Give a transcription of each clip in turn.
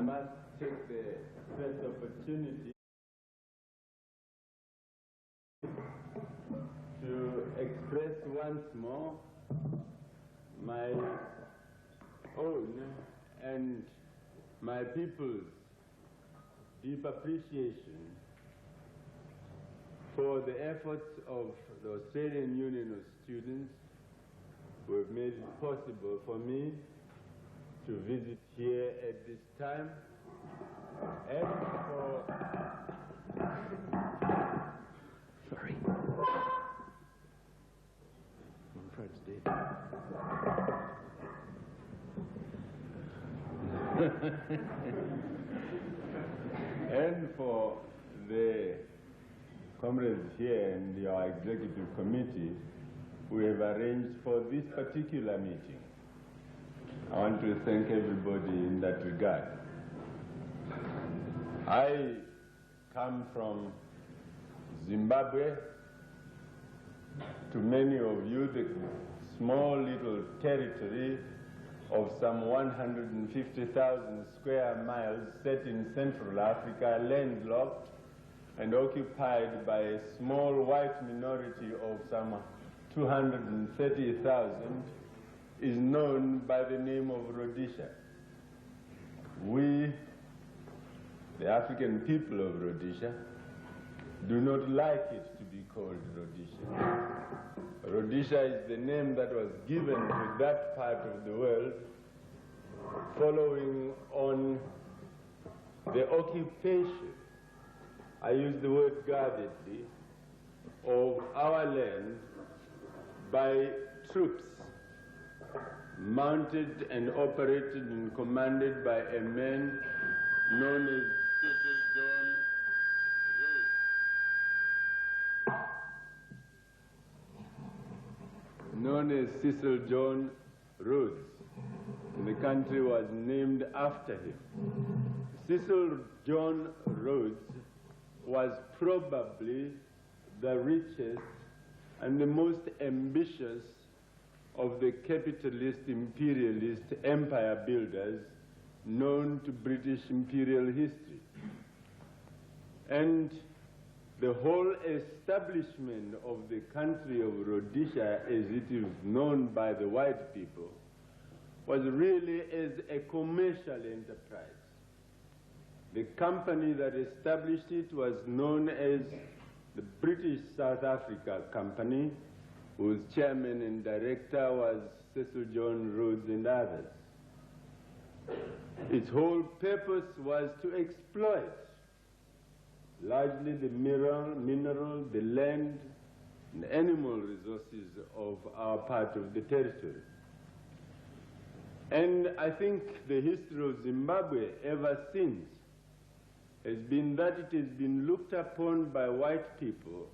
must take the first opportunity to express once more my own and my people's deep appreciation for the efforts of the Australian Union of Students who have made it possible for me to visit here at this time, and for and for the comrades here and your executive committee who have arranged for this particular meeting. I want to thank everybody in that regard. I come from Zimbabwe. To many of you, the small little territory of some 150,000 square miles set in Central Africa, landlocked and occupied by a small white minority of some 230,000, is known by the name of Rhodesia. We, the African people of Rhodesia, do not like it to be called Rhodesia. Rhodesia is the name that was given to that part of the world following on the occupation, I use the word guardedly, of our land by troops mounted and operated and commanded by a man known as Cecil John Rhodes. The country was named after him. Cecil John Rhodes was probably the richest and the most ambitious of the capitalist imperialist empire builders known to British imperial history. And the whole establishment of the country of Rhodesia, as it is known by the white people, was really as a commercial enterprise. The company that established it was known as the British South Africa Company, whose chairman and director was Cecil John Rhodes and others. Its whole purpose was to exploit largely the mineral, the land, and animal resources of our part of the territory. And I think the history of Zimbabwe ever since has been that it has been looked upon by white people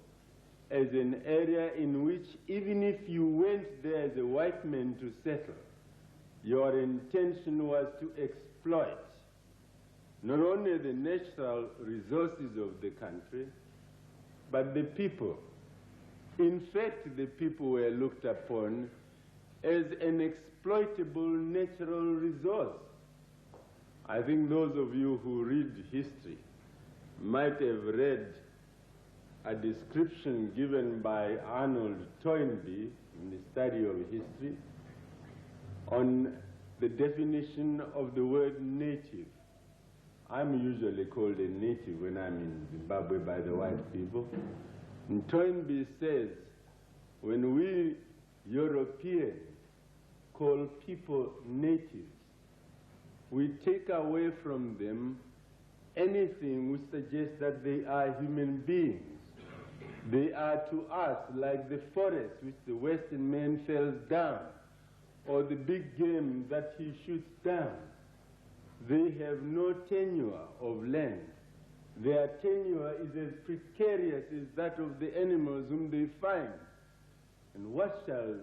as an area in which, even if you went there as a white man to settle, your intention was to exploit not only the natural resources of the country, but the people. In fact, the people were looked upon as an exploitable natural resource. I think those of you who read history might have read a description given by Arnold Toynbee in the study of history on the definition of the word native. I'm usually called a native when I'm in Zimbabwe by the white people. And Toynbee says, when we Europeans call people natives, we take away from them anything which suggests that they are human beings. They are to us like the forest which the Western man fells down, or the big game that he shoots down. They have no tenure of land. Their tenure is as precarious as that of the animals whom they find. And what shall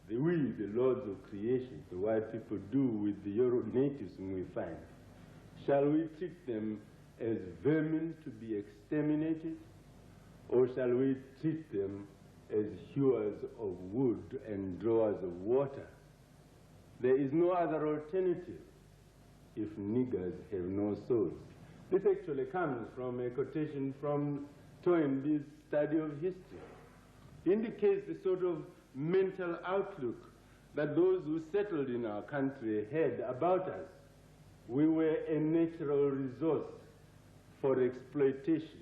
we, the lords of creation, the white people, do with the Euro natives whom we find? Shall we treat them as vermin to be exterminated? Or shall we treat them as hewers of wood and drawers of water? There is no other alternative. if niggers have no souls. This actually comes from a quotation from Toynbee's study of history. It indicates the sort of mental outlook that those who settled in our country had about us. We were a natural resource for exploitation,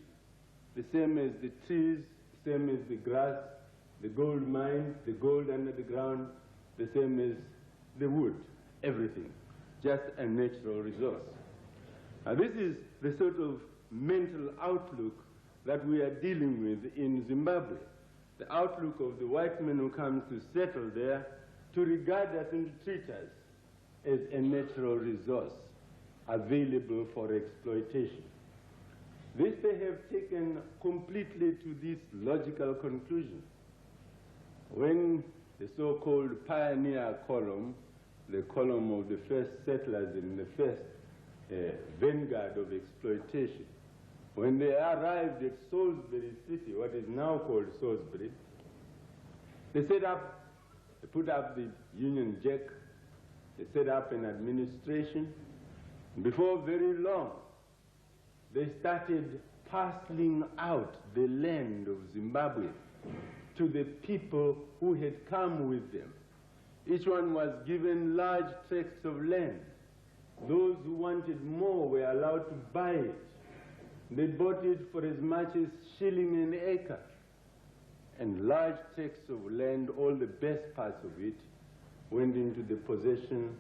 the same as the trees, the same as the grass, the gold mines, the gold under the ground, the same as the wood, everything, just a natural resource. Now this is the sort of mental outlook that we are dealing with in Zimbabwe. The outlook of the white man who comes to settle there, to regard us and to treat us as a natural resource available for exploitation. This they have taken completely to this logical conclusion. When the so-called pioneer column, the column of the first settlers in the first vanguard of exploitation, when they arrived at Salisbury City, what is now called Salisbury, they put up the Union Jack, they set up an administration. Before very long, they started parceling out the land of Zimbabwe to the people who had come with them. Each one was given large tracts of land. Those who wanted more were allowed to buy it. They bought it for as much as shilling an acre. And large tracts of land, all the best parts of it, went into the possession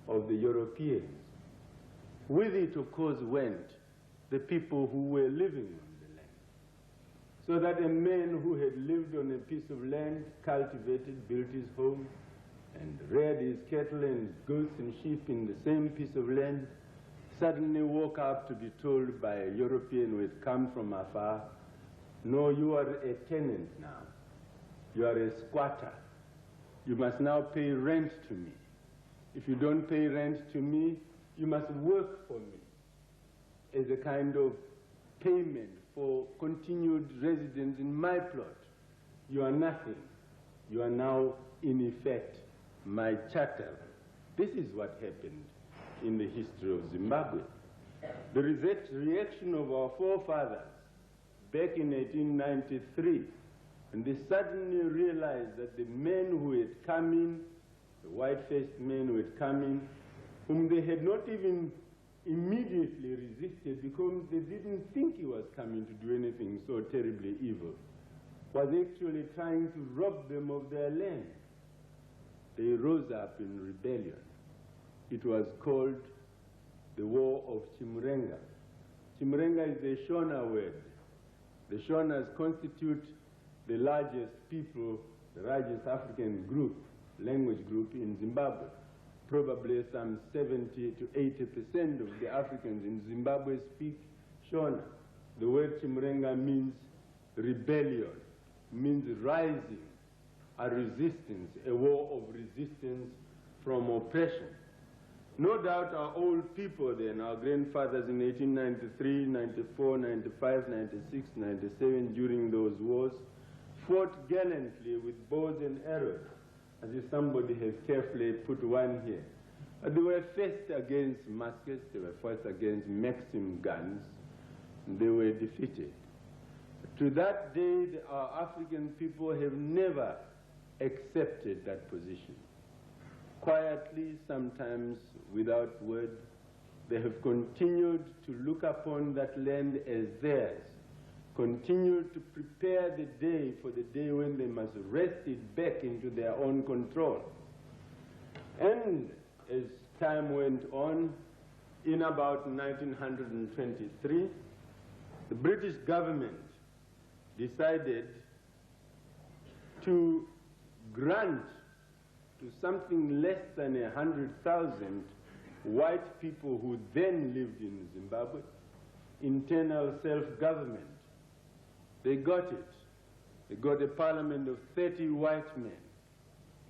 of the Europeans. With it, of course, went the people who were living on the land. So that a man who had lived on a piece of land, cultivated, built his home, and reared his cattle and goats and sheep in the same piece of land, suddenly woke up to be told by a European who had come from afar, "No, you are a tenant now. You are a squatter. You must now pay rent to me. If you don't pay rent to me, you must work for me as a kind of payment for continued residence in my plot. You are nothing. You are now, in effect, my chattel." This is what happened in the history of Zimbabwe. The reaction of our forefathers back in 1893, and they suddenly realized that the men who had come in, the white-faced men who had come in, whom they had not even immediately resisted because they didn't think he was coming to do anything so terribly evil, was actually trying to rob them of their land. They rose up in rebellion. It was called the War of Chimurenga. Chimurenga is the Shona word. The Shonas constitute the largest people, the largest African group, language group in Zimbabwe. Probably some 70 to 80% of the Africans in Zimbabwe speak Shona. The word Chimurenga means rebellion, means rising, a resistance, a war of resistance from oppression. No doubt our old people then, our grandfathers in 1893, 94, 95, 96, 97, during those wars, fought gallantly with bows and arrows, as if somebody has carefully put one here. They were faced against muskets, they were faced against Maxim guns, and they were defeated. To that day, our African people have never accepted that position. Quietly, sometimes without word, they have continued to look upon that land as theirs, continued to prepare the day for the day when they must wrest it back into their own control. And as time went on, in about 1923, the British government decided to grant to something less than 100,000 white people who then lived in Zimbabwe internal self-government. They got it. They got a parliament of 30 white men,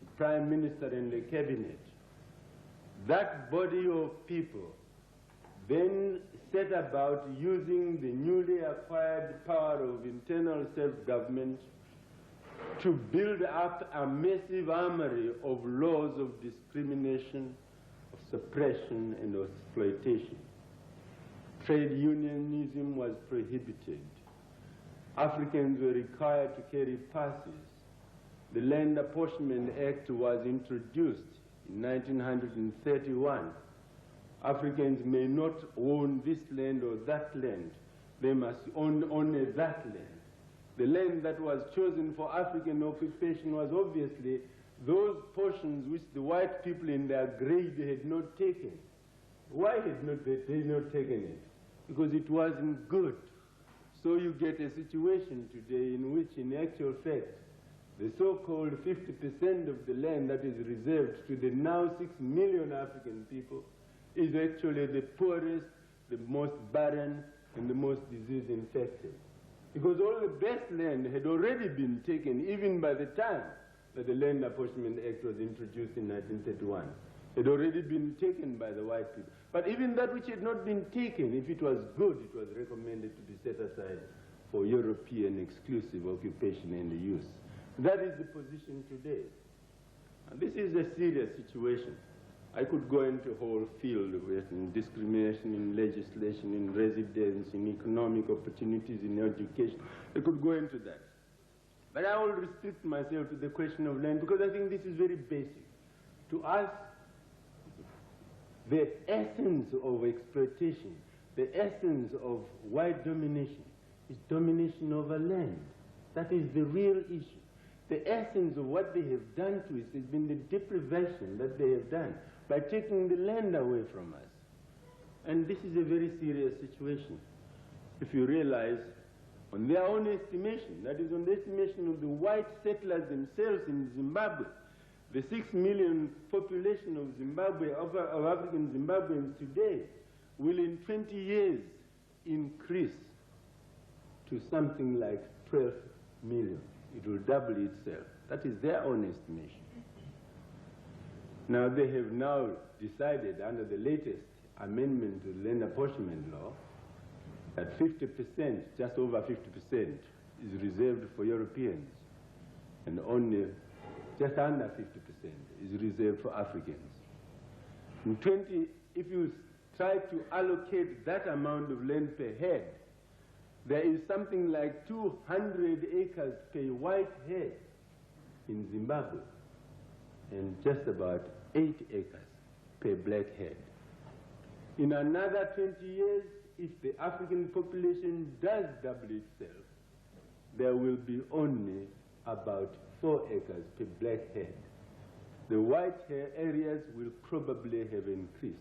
the prime minister and the cabinet. That body of people then set about using the newly acquired power of internal self-government to build up a massive armory of laws of discrimination, of suppression, and of exploitation. Trade unionism was prohibited. Africans were required to carry passes. The Land Apportionment Act was introduced in 1931. Africans may not own this land or that land. They must own only that land. The land that was chosen for African occupation was obviously those portions which the white people in their grade had not taken. Why had they not taken it? Because it wasn't good. So you get a situation today in which, in actual fact, the so-called 50% of the land that is reserved to the now 6 million African people is actually the poorest, the most barren, and the most disease-infected. Because all the best land had already been taken, even by the time that the Land Apportionment Act was introduced in 1931. It had already been taken by the white people. But even that which had not been taken, if it was good, it was recommended to be set aside for European exclusive occupation and use. That is the position today. And this is a serious situation. I could go into a whole field with discrimination in legislation, in residence, in economic opportunities, in education. I could go into that. But I will restrict myself to the question of land because I think this is very basic. To us, the essence of exploitation, the essence of white domination is domination over land. That is the real issue. The essence of what they have done to us has been the deprivation that they have done by taking the land away from us. And this is a very serious situation. If you realize, on their own estimation, that is on the estimation of the white settlers themselves in Zimbabwe, the 6 million population of Zimbabwe, of African Zimbabweans today, will in 20 years increase to something like 12 million. It will double itself. That is their own estimation. Now, they have now decided under the latest amendment to the Land Apportionment Law that 50%, just over 50%, is reserved for Europeans, and only just under 50% is reserved for Africans. If you try to allocate that amount of land per head, there is something like 200 acres per white head in Zimbabwe, and just about 8 acres per black head. In another 20 years, if the African population does double itself, there will be only about 4 acres per black head. The white hair areas will probably have increased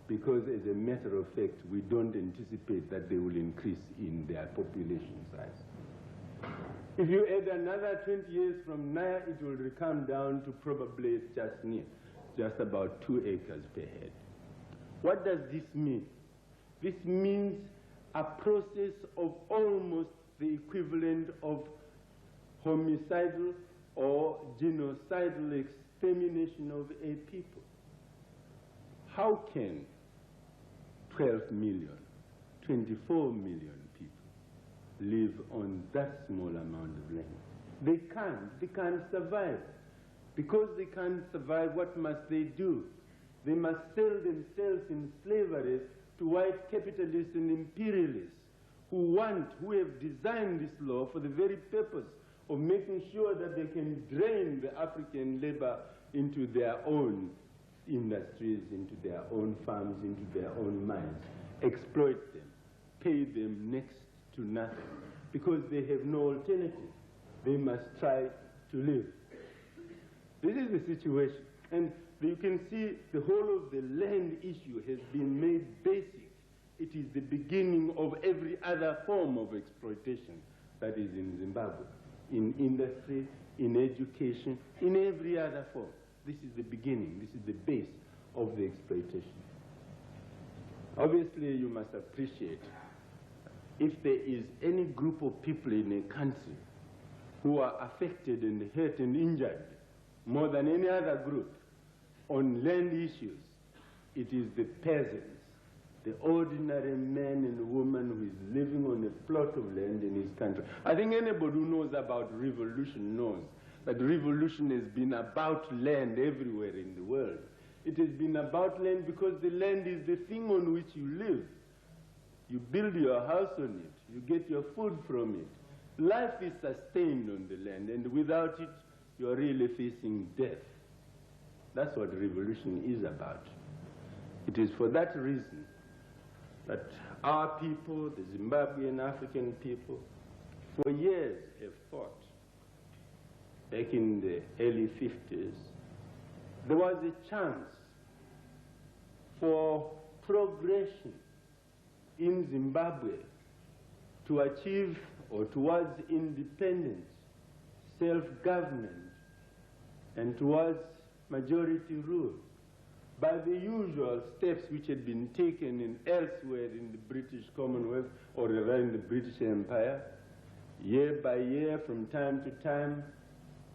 because, as a matter of fact, we don't anticipate that they will increase in their population size. If you add another 20 years from now, it will come down to probably just about 2 acres per head. What does this mean? This means a process of almost the equivalent of homicidal or genocidal extermination of a people. How can 12 million, 24 million people live on that small amount of land? They can't survive. Because they can't survive, what must they do? They must sell themselves in slavery to white capitalists and imperialists who have designed this law for the very purpose of making sure that they can drain the African labor into their own industries, into their own farms, into their own mines, exploit them, pay them next to nothing, because they have no alternative. They must try to live. This is the situation. And you can see the whole of the land issue has been made basic. It is the beginning of every other form of exploitation that is in Zimbabwe, in industry, in education, in every other form. This is the beginning. This is the base of the exploitation. Obviously, you must appreciate if there is any group of people in a country who are affected and hurt and injured more than any other group on land issues, it is the peasants, the ordinary man and woman who is living on a plot of land in his country. I think anybody who knows about revolution knows that revolution has been about land everywhere in the world. It has been about land because the land is the thing on which you live. You build your house on it. You get your food from it. Life is sustained on the land, and without it, you are really facing death. That's what revolution is about. It is for that reason that our people, the Zimbabwean African people, for years have fought. Back in the early 50s, there was a chance for progression in Zimbabwe to achieve or towards independence, self-government, and towards majority rule by the usual steps which had been taken in elsewhere in the British Commonwealth or rather in the British Empire. Year by year, from time to time,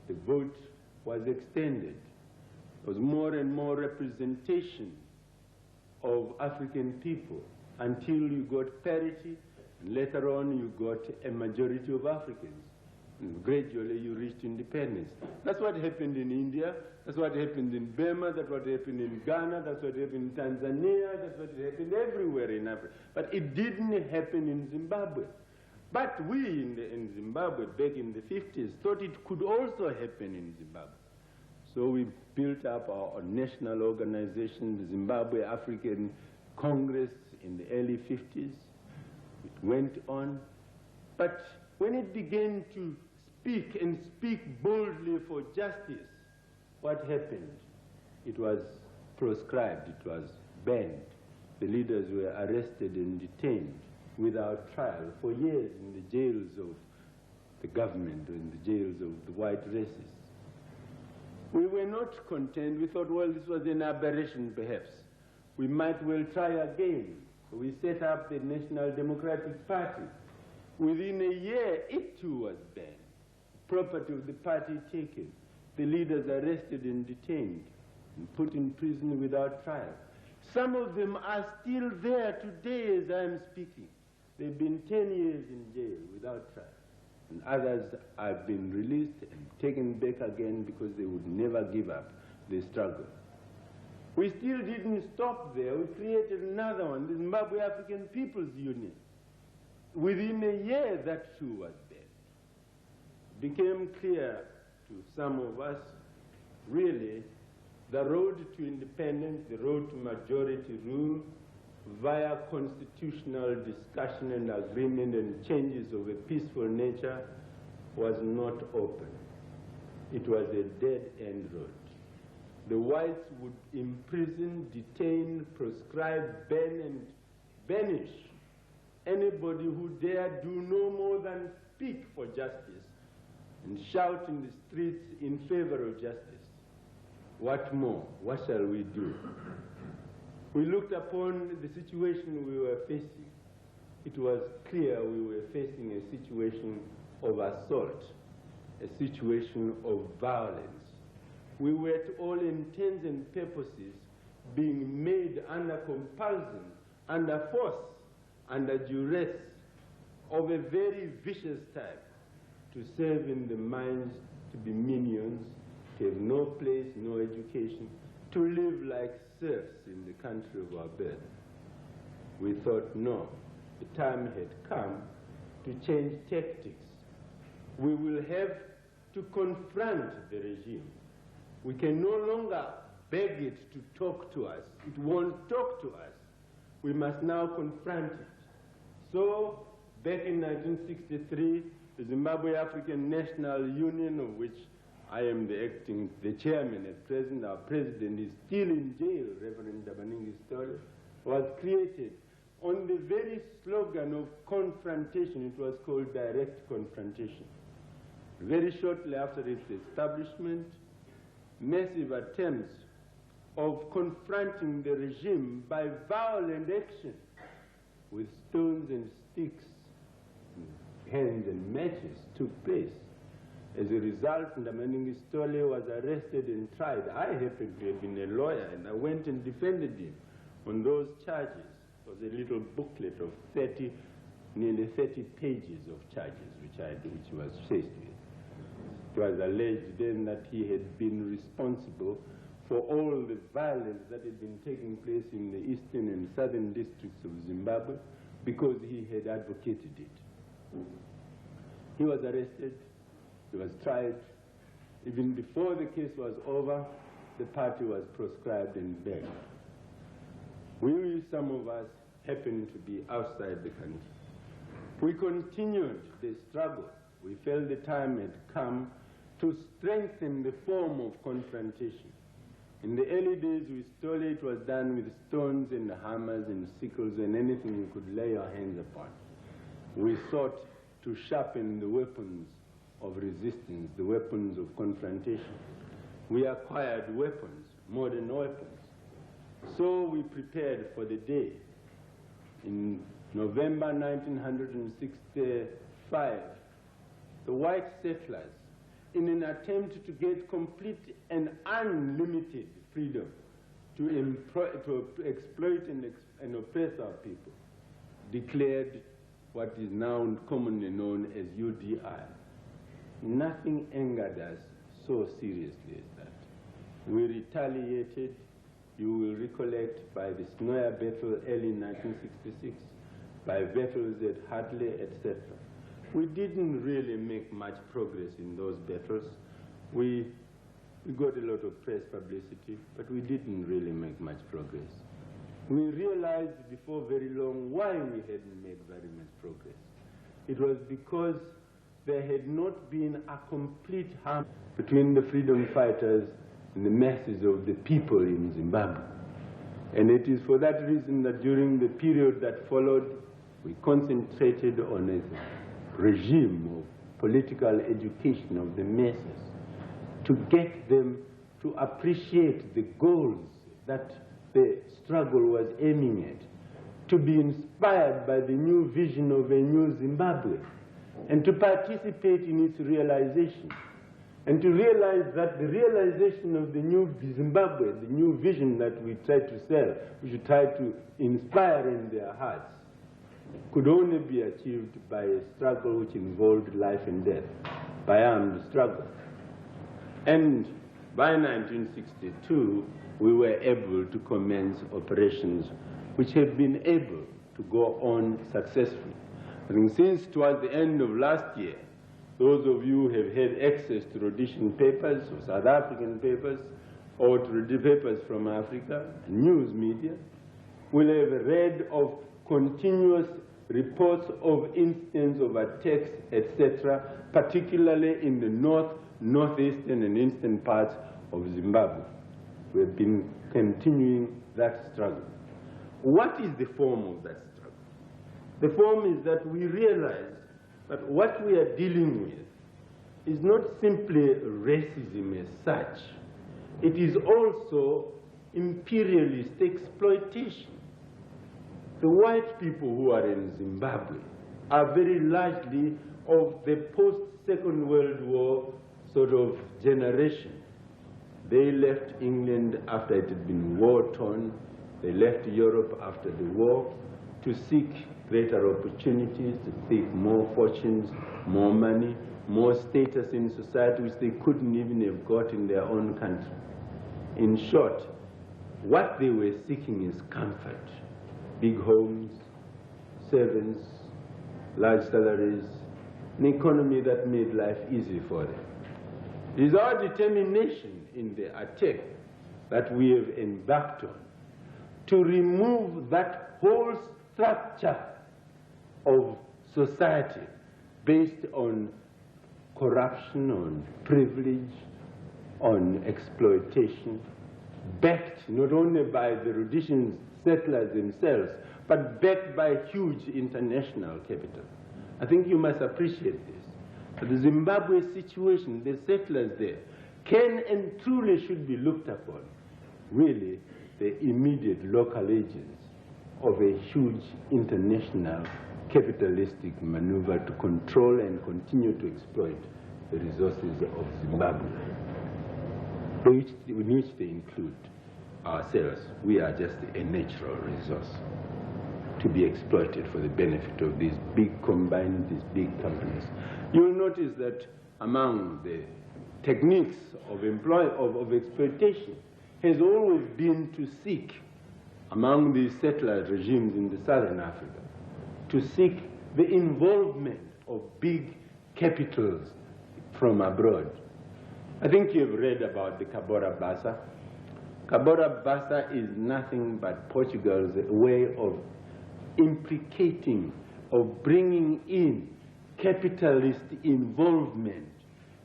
the vote was extended. There was more and more representation of African people until you got parity, and later on you got a majority of Africans. And gradually you reached independence. That's what happened in India, that's what happened in Burma, that's what happened in Ghana, that's what happened in Tanzania, that's what happened everywhere in Africa. But it didn't happen in Zimbabwe. But we in Zimbabwe back in the 50s thought it could also happen in Zimbabwe. So we built up our national organization, the Zimbabwe African Congress, in the early 50s. It went on. But when it began to speak and speak boldly for justice, what happened? It was proscribed, it was banned. The leaders were arrested and detained without trial for years in the jails of the government, or in the jails of the white racists. We were not content. We thought, well, this was an aberration perhaps. We might well try again. So we set up the National Democratic Party. Within a year, it too was banned. Property of the party taken. The leaders arrested and detained and put in prison without trial. Some of them are still there today as I am speaking. They've been 10 years in jail without trial. And others have been released and taken back again because they would never give up the struggle. We still didn't stop there. We created another one, the Zimbabwe African People's Union. Within a year, that too was dead. It became clear to some of us, really, the road to independence, the road to majority rule, via constitutional discussion and agreement and changes of a peaceful nature, was not open. It was a dead-end road. The whites would imprison, detain, proscribe, ban, and banish anybody who dared do no more than speak for justice and shout in the streets in favor of justice. What more? What shall we do? We looked upon the situation we were facing. It was clear we were facing a situation of assault, a situation of violence. We were, to all intents and purposes, being made under compulsion, under force, under duress, of a very vicious type, to serve in the mines, to be minions, to have no place, no education, to live like serfs in the country of our birth. We thought, no, the time had come to change tactics. We will have to confront the regime. We can no longer beg it to talk to us. It won't talk to us. We must now confront it. So, back in 1963, the Zimbabwe African National Union, of which I am the chairman at present, our president is still in jail, Reverend Dabaningi Story, was created on the very slogan of confrontation. It was called direct confrontation. Very shortly after its establishment, massive attempts of confronting the regime by violent action with stones and sticks, hands and matches took place. As a result, Ndamaningi Stole was arrested and tried. I happened to have been a lawyer, and I went and defended him on those charges. It was a little booklet of nearly 30 pages of charges which he was faced with. It was alleged then that he had been responsible for all the violence that had been taking place in the eastern and southern districts of Zimbabwe because he had advocated it. He was arrested, he was tried. Even before the case was over, the party was proscribed and banned. We, some of us, happened to be outside the country. We continued the struggle. We felt the time had come to strengthen the form of confrontation. In the early days, we slowly, it was done with stones and hammers and sickles and anything we could lay our hands upon. We sought to sharpen the weapons of resistance, the weapons of confrontation. We acquired weapons, modern weapons. So we prepared for the day. In November 1965, the white settlers, in an attempt to get complete and unlimited freedom to exploit and oppress our people, declared what is now commonly known as UDI. Nothing angered us so seriously as that. We retaliated, you will recollect, by the Snoya battle early 1966, by battles at Hartley, etc. We didn't really make much progress in those battles. We got a lot of press publicity, but we didn't really make much progress. We realized before very long why we hadn't made very much progress. It was because there had not been a complete harmony between the freedom fighters and the masses of the people in Zimbabwe. And it is for that reason that during the period that followed, we concentrated on a regime of political education of the masses to get them to appreciate the goals that the struggle was aiming at, to be inspired by the new vision of a new Zimbabwe, and to participate in its realization, and to realize that the realization of the new Zimbabwe, the new vision that we try to sell, we should try to inspire in their hearts, could only be achieved by a struggle which involved life and death, by armed struggle. And by 1962, we were able to commence operations which have been able to go on successfully. And since towards the end of last year, those of you who have had access to Rhodesian papers or South African papers or to the papers from Africa, news media, will have read of continuous reports of instances of attacks, etc., particularly in the north, northeastern, and eastern parts of Zimbabwe. We have been continuing that struggle. What is the form of that struggle? The form is that we realize that what we are dealing with is not simply racism as such. It is also imperialist exploitation. The white people who are in Zimbabwe are very largely of the post-Second World War sort of generation. They left England after it had been war-torn. They left Europe after the war to seek greater opportunities, to seek more fortunes, more money, more status in society, which they couldn't even have got in their own country. In short, what they were seeking is comfort. Big homes, servants, large salaries, an economy that made life easy for them. It is our determination in the attack that we have embarked on to remove that whole structure of society based on corruption, on privilege, on exploitation, backed not only by the Rhodesian settlers themselves, but backed by huge international capital. I think you must appreciate this. The Zimbabwe situation, the settlers there, can and truly should be looked upon, really, the immediate local agents of a huge international capitalistic maneuver to control and continue to exploit the resources of Zimbabwe, in which they include ourselves. We are just a natural resource to be exploited for the benefit of these big combined, these big companies. You'll notice that among the techniques of exploitation has always been to seek, among these settler regimes in the southern Africa, to seek the involvement of big capitals from abroad. I think you've read about the Cabora Bassa. Cabora Bassa is nothing but Portugal's way of implicating, of bringing in capitalist involvement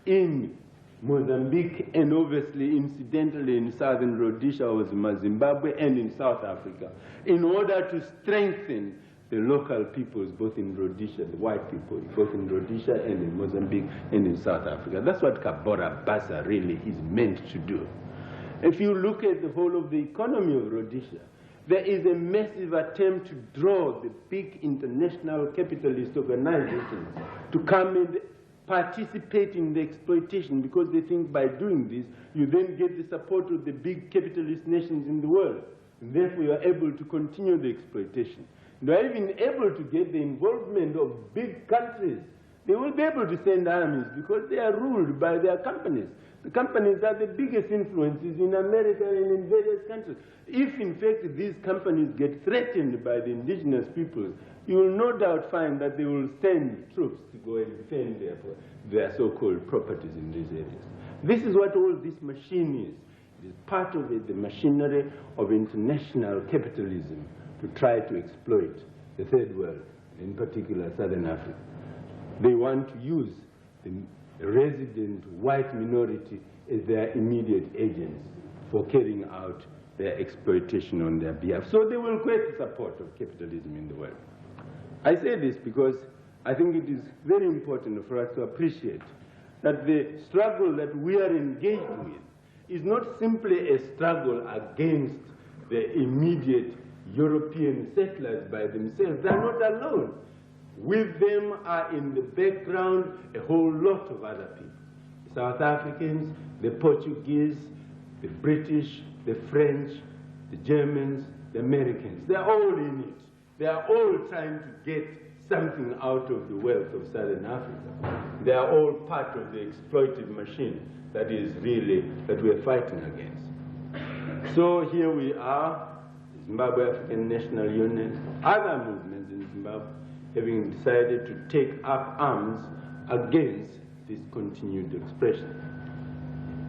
in Mozambique and obviously incidentally in southern Rhodesia or Zimbabwe and in South Africa, in order to strengthen the local peoples, both in Rhodesia, the white people, both in Rhodesia and in Mozambique and in South Africa. That's what Cabora Bassa really is meant to do. If you look at the whole of the economy of Rhodesia, there is a massive attempt to draw the big international capitalist organizations to come and participate in the exploitation, because they think by doing this, you then get the support of the big capitalist nations in the world. And therefore, you are able to continue the exploitation. They are even able to get the involvement of big countries. They will be able to send armies because they are ruled by their companies. The companies are the biggest influences in America and in various countries. If, in fact, these companies get threatened by the indigenous peoples, you will no doubt find that they will send troops to go and defend their so-called properties in these areas. This is what all this machine is. It is part of the machinery of international capitalism to try to exploit the third world, in particular Southern Africa. They want to use the resident white minority as their immediate agents for carrying out their exploitation on their behalf. So they will get the support of capitalism in the world. I say this because I think it is very important for us to appreciate that the struggle that we are engaged with is not simply a struggle against the immediate European settlers by themselves. They are not alone. With them are in the background a whole lot of other people. The South Africans, the Portuguese, the British, the French, the Germans, the Americans. They are all in it. They are all trying to get something out of the wealth of Southern Africa. They are all part of the exploitive machine that is really, that we are fighting against. So here we are, Zimbabwe African National Union, other movements in Zimbabwe, having decided to take up arms against this continued expression.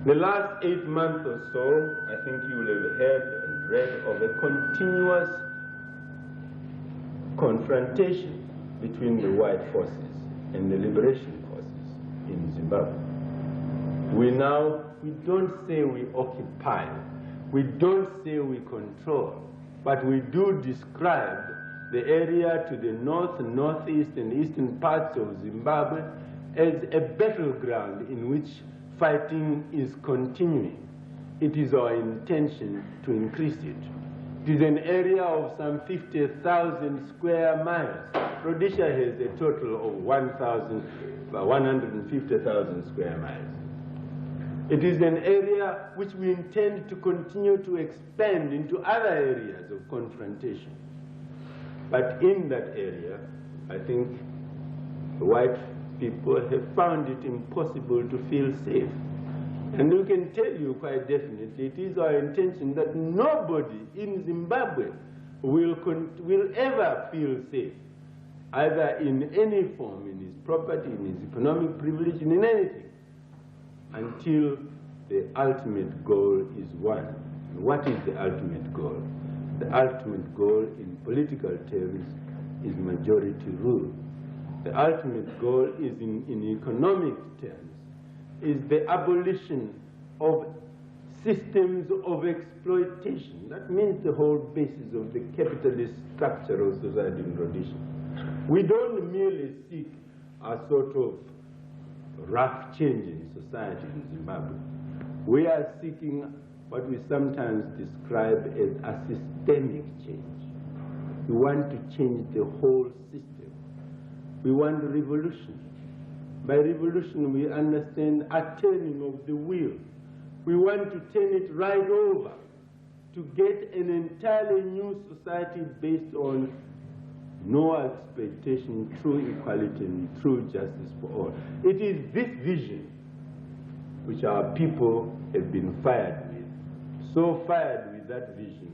The last 8 months or so, I think you will have heard and read of a continuous confrontation between the white forces and the liberation forces in Zimbabwe. We don't say we occupy, we don't say we control, but we do describe the area to the north, northeast, and eastern parts of Zimbabwe as a battleground in which fighting is continuing. It is our intention to increase it. It is an area of some 50,000 square miles. Rhodesia has a total of 150,000 square miles. It is an area which we intend to continue to expand into other areas of confrontation. But in that area, I think the white people have found it impossible to feel safe. And we can tell you quite definitely, it is our intention that nobody in Zimbabwe will ever feel safe, either in any form, in his property, in his economic privilege, in anything, until the ultimate goal is won. And what is the ultimate goal? The ultimate goal in political terms is majority rule. The ultimate goal is in economic terms, is the abolition of systems of exploitation. That means the whole basis of the capitalist structure of society in Rhodesia. We don't merely seek a sort of rough change in society in Zimbabwe. We are seeking what we sometimes describe as a systemic change. We want to change the whole system. We want revolution. By revolution, we understand a turning of the wheel. We want to turn it right over to get an entirely new society based on no expectation, true equality, and true justice for all. It is this vision which our people have been fired with, so fired with that vision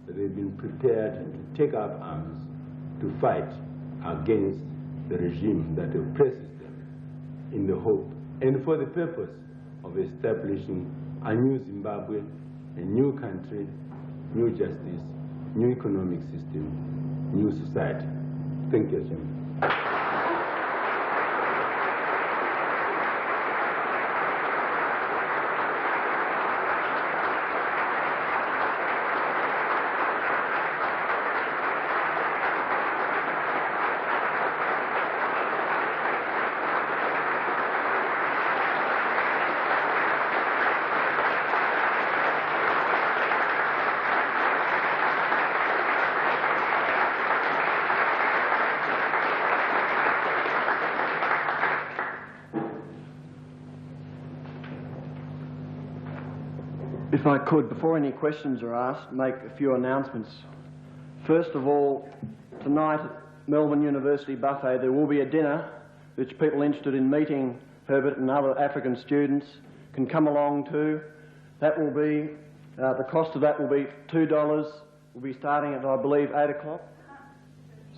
that they've been prepared to take up arms to fight against the regime that oppresses them, in the hope and for the purpose of establishing a new Zimbabwe, a new country, new justice, new economic system, new society. Thank you, Chairman. If I could, before any questions are asked, make a few announcements. First of all, tonight at Melbourne University Buffet there will be a dinner which people interested in meeting Herbert and other African students can come along to. That will be, the cost of that will be $2. We'll be starting at, I believe, 8 o'clock.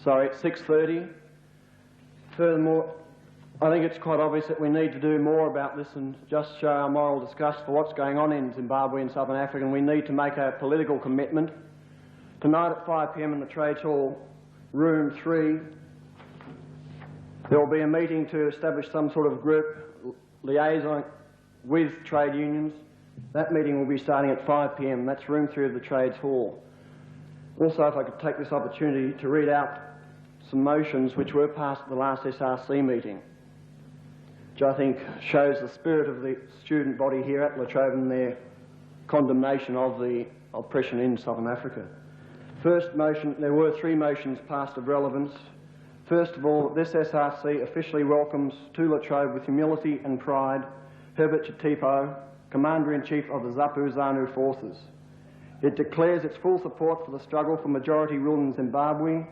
Sorry, at 6:30. Furthermore, I think it's quite obvious that we need to do more about this and just show our moral disgust for what's going on in Zimbabwe and Southern Africa, and we need to make a political commitment. Tonight at 5 p.m. in the Trades Hall, room 3, there will be a meeting to establish some sort of group liaison with trade unions. That meeting will be starting at 5 p.m. That's room 3 of the Trades Hall. Also, if I could take this opportunity to read out some motions which were passed at the last SRC meeting, which I think shows the spirit of the student body here at La Trobe and their condemnation of the oppression in Southern Africa. First motion, there were 3 motions passed of relevance. First of all, this SRC officially welcomes to La Trobe with humility and pride Herbert Chitepo, Commander-in-Chief of the ZANU forces. It declares its full support for the struggle for majority rule in Zimbabwe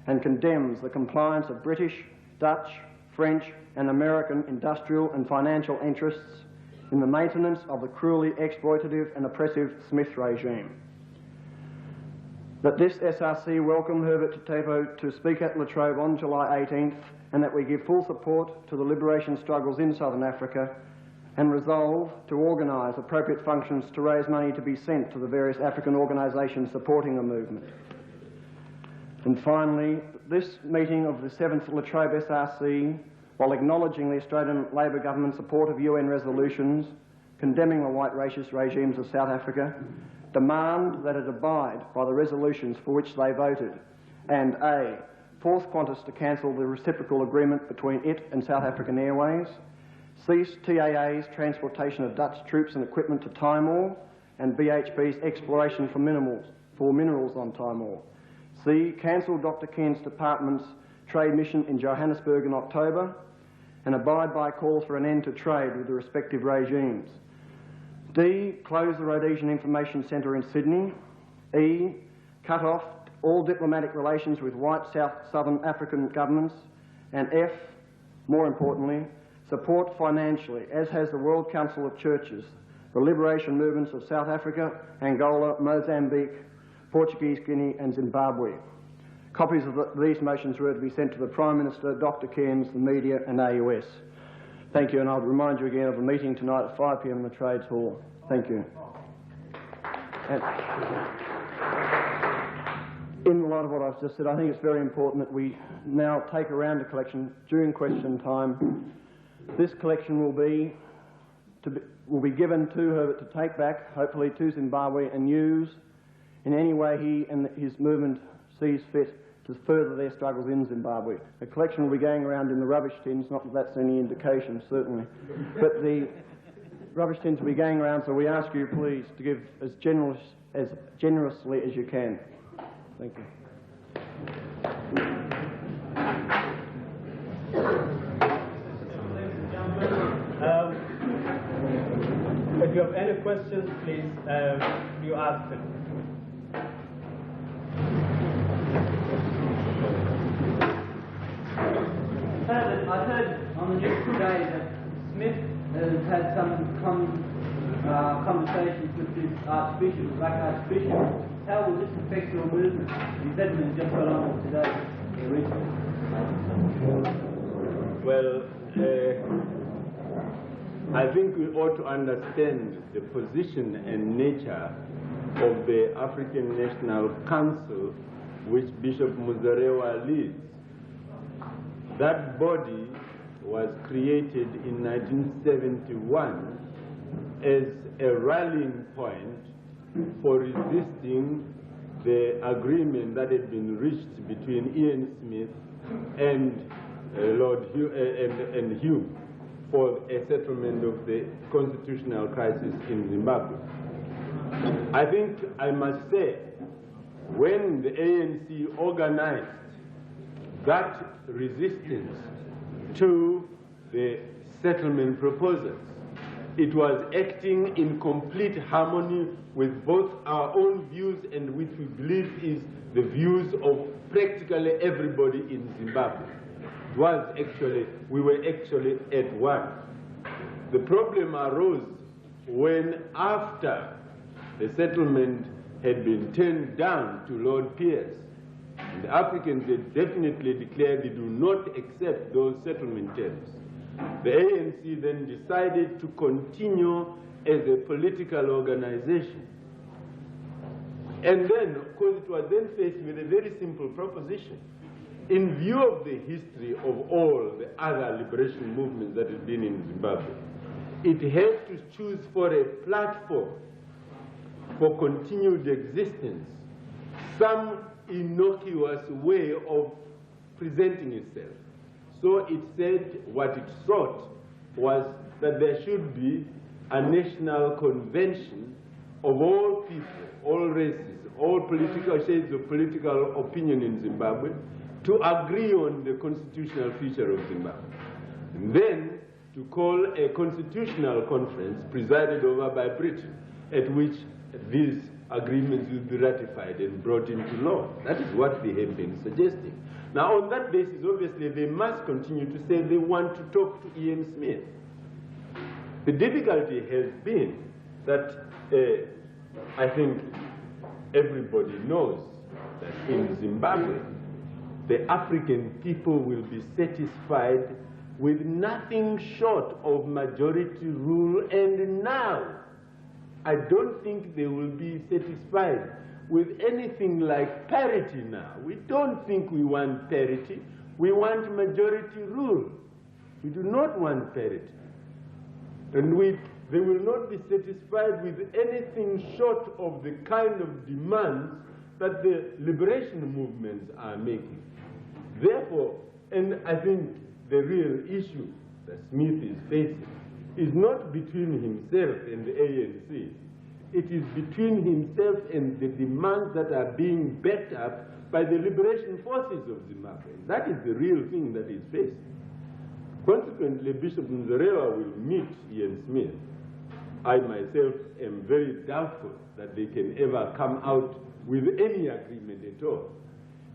and condemns the compliance of British, Dutch, French and American industrial and financial interests in the maintenance of the cruelly exploitative and oppressive Smith regime. That this SRC welcome Herbert Chitepo to speak at La Trobe on July 18th, and that we give full support to the liberation struggles in Southern Africa and resolve to organise appropriate functions to raise money to be sent to the various African organisations supporting the movement. And finally, this meeting of the 7th La Trobe SRC, while acknowledging the Australian Labor government's support of UN resolutions condemning the white racist regimes of South Africa, demand that it abide by the resolutions for which they voted, and A, force Qantas to cancel the reciprocal agreement between it and South African Airways, cease TAA's transportation of Dutch troops and equipment to Timor, and BHP's exploration for minerals on Timor. C, cancel Dr. Kent's department's trade mission in Johannesburg in October, and abide by calls for an end to trade with the respective regimes. D, close the Rhodesian Information Centre in Sydney. E, cut off all diplomatic relations with white Southern African governments. And F, more importantly, support financially, as has the World Council of Churches, the liberation movements of South Africa, Angola, Mozambique, Portuguese Guinea and Zimbabwe. Copies of these motions were to be sent to the Prime Minister, Dr. Cairns, the media and AUS. Thank you, and I'll remind you again of the meeting tonight at 5 p.m. in the Trades Hall. Thank you. And in the light of what I've just said, I think it's very important that we now take around a collection during question time. This collection will be given to Herbert to take back, hopefully to Zimbabwe, and use in any way he and his movement sees fit to further their struggles in Zimbabwe. The collection will be going around in the rubbish tins, not that that's any indication, certainly. But the rubbish tins will be going around, so we ask you, please, to give as generously as you can. Thank you. If you have any questions, please, you ask them. I heard on the news today that Smith has had some conversations with this Archbishop, Black Archbishop. How will this affect your movement? You said it just got on today, recently. I think we ought to understand the position and nature of the African National Council, which Bishop Muzorewa leads. That body was created in 1971 as a rallying point for resisting the agreement that had been reached between Ian Smith and and Hume for a settlement of the constitutional crisis in Zimbabwe. I think I must say, when the ANC organized that resistance to the settlement proposals, it was acting in complete harmony with both our own views and which we believe is the views of practically everybody in Zimbabwe. We were actually at one. The problem arose when, after the settlement had been turned down to Lord Pierce, the Africans had definitely declared they do not accept those settlement terms. The ANC then decided to continue as a political organization. And then, of course, it was then faced with a very simple proposition. In view of the history of all the other liberation movements that had been in Zimbabwe, it had to choose for a platform for continued existence some innocuous way of presenting itself. So it said what it sought was that there should be a national convention of all people, all races, all political shades of political opinion in Zimbabwe to agree on the constitutional future of Zimbabwe. And then to call a constitutional conference presided over by Britain, at which these agreements will be ratified and brought into law. That is what they have been suggesting. Now, on that basis, obviously, they must continue to say they want to talk to Ian Smith. The difficulty has been that I think everybody knows that in Zimbabwe, the African people will be satisfied with nothing short of majority rule, and now I don't think they will be satisfied with anything like parity now. We don't think we want parity. We want majority rule. We do not want parity. And they will not be satisfied with anything short of the kind of demands that the liberation movements are making. Therefore, and I think the real issue that Smith is facing is not between himself and the ANC. It is between himself and the demands that are being backed up by the liberation forces of Zimbabwe. That is the real thing that is facing. Consequently, Bishop Muzorewa will meet Ian Smith. I myself am very doubtful that they can ever come out with any agreement at all.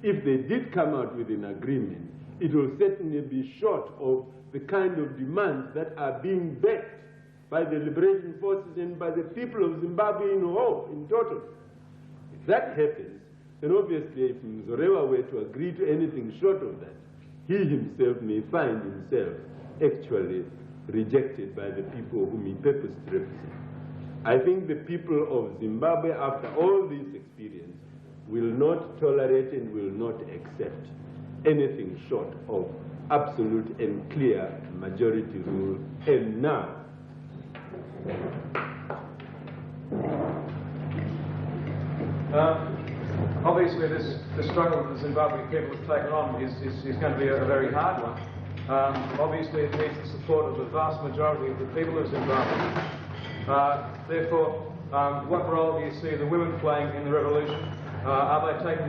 If they did come out with an agreement, it will certainly be short of the kind of demands that are being backed by the liberation forces and by the people of Zimbabwe in whole, in total. If that happens, then obviously if Muzorewa were to agree to anything short of that, he himself may find himself actually rejected by the people whom he purposed to represent. I think the people of Zimbabwe, after all this experience, will not tolerate and will not accept anything short of absolute and clear majority rule. And now, obviously the struggle that the Zimbabwe people have taken on is going to be a very hard one. Obviously it needs the support of the vast majority of the people of Zimbabwe. Therefore, what role do you see the women playing in the revolution? Are they taking